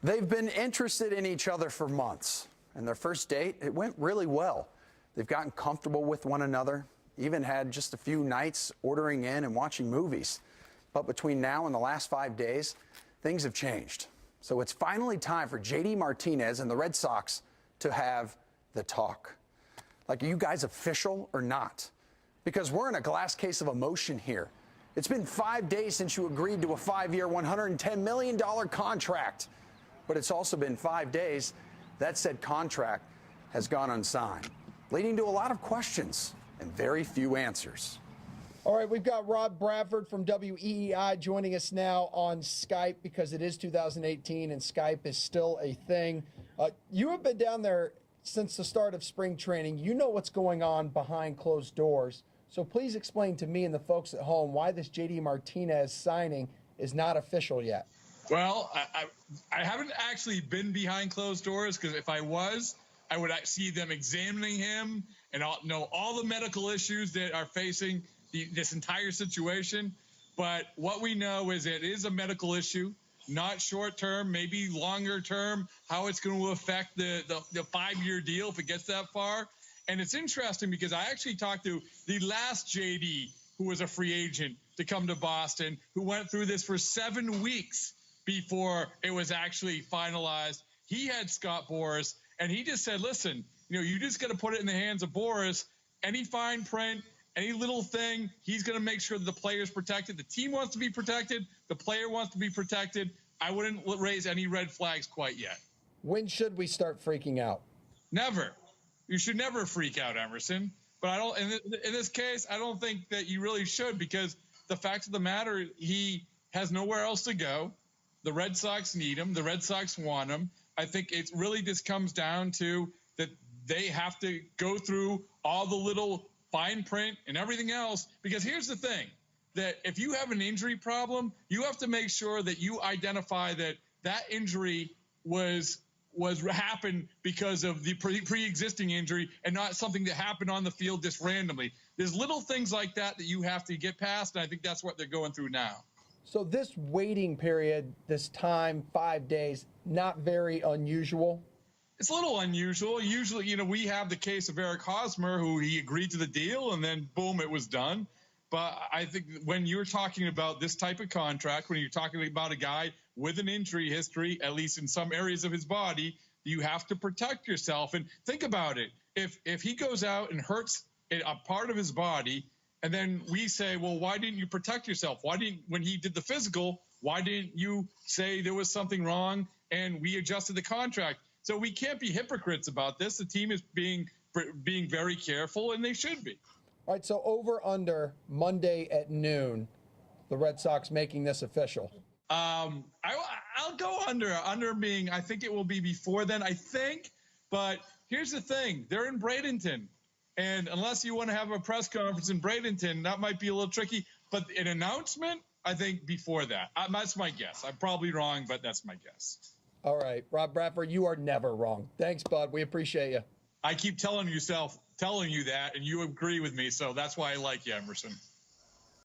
They've been interested in each other for months, and their first date, it went really well. They've gotten comfortable with one another, even had just a few nights ordering in and watching movies. But between now and the last 5 days, things have changed. So it's finally time for J.D. Martinez and the Red Sox to have the talk. Like, are you guys official or not? Because we're in a glass case of emotion here. It's been 5 days since you agreed to a 5-year, $110 million contract. But it's also been 5 days that said contract has gone unsigned, leading to a lot of questions and very few answers. All right, we've got Rob Bradford from WEEI joining us now on Skype because it is 2018 and Skype is still a thing. You have been down there since the start of spring training. You know what's going on behind closed doors. So please explain to me and the folks at home why this J.D. Martinez signing is not official yet. Well, I haven't actually been behind closed doors, because if I was, I would see them examining him and know all the medical issues that are facing this entire situation. But what we know is it is a medical issue, not short term, maybe longer term, how it's going to affect the 5-year deal if it gets that far. And it's interesting because I actually talked to the last JD, who was a free agent, to come to Boston, who went through this for 7 weeks before it was actually finalized. He had Scott Boras, and he just said, listen, you just got to put it in the hands of Boras. Any fine print, any little thing, he's going to make sure that the player's protected. The team wants to be protected. The player wants to be protected. I wouldn't raise any red flags quite yet. When should we start freaking out? Never. You should never freak out, Emerson. But I don't. In this case, I don't think that you really should, because the fact of the matter, he has nowhere else to go. The Red Sox need him. The Red Sox want him. I think it really just comes down to that they have to go through all the little fine print and everything else. Because here's the thing, that if you have an injury problem, you have to make sure that you identify that injury happened because of the pre-existing injury and not something that happened on the field just randomly. There's little things like that you have to get past, and I think that's what they're going through now. So this waiting period, this time, 5 days, not very unusual? It's a little unusual. Usually, we have the case of Eric Hosmer, who he agreed to the deal, and then, boom, it was done. But I think when you're talking about this type of contract, when you're talking about a guy with an injury history, at least in some areas of his body, you have to protect yourself. And think about it. If he goes out and hurts a part of his body, and then we say, well, why didn't you protect yourself? When he did the physical, why didn't you say there was something wrong and we adjusted the contract? So we can't be hypocrites about this. The team is being very careful, and they should be. All right, so over under Monday at noon, the Red Sox making this official. I'll go under. Under being, I think it will be before then, I think. But here's the thing. They're in Bradenton. And unless you want to have a press conference in Bradenton, that might be a little tricky. But an announcement, I think before that. That's my guess. I'm probably wrong, but that's my guess. All right. Rob Bradford, you are never wrong. Thanks, bud. We appreciate you. I keep telling you that, and you agree with me, so that's why I like you, Emerson.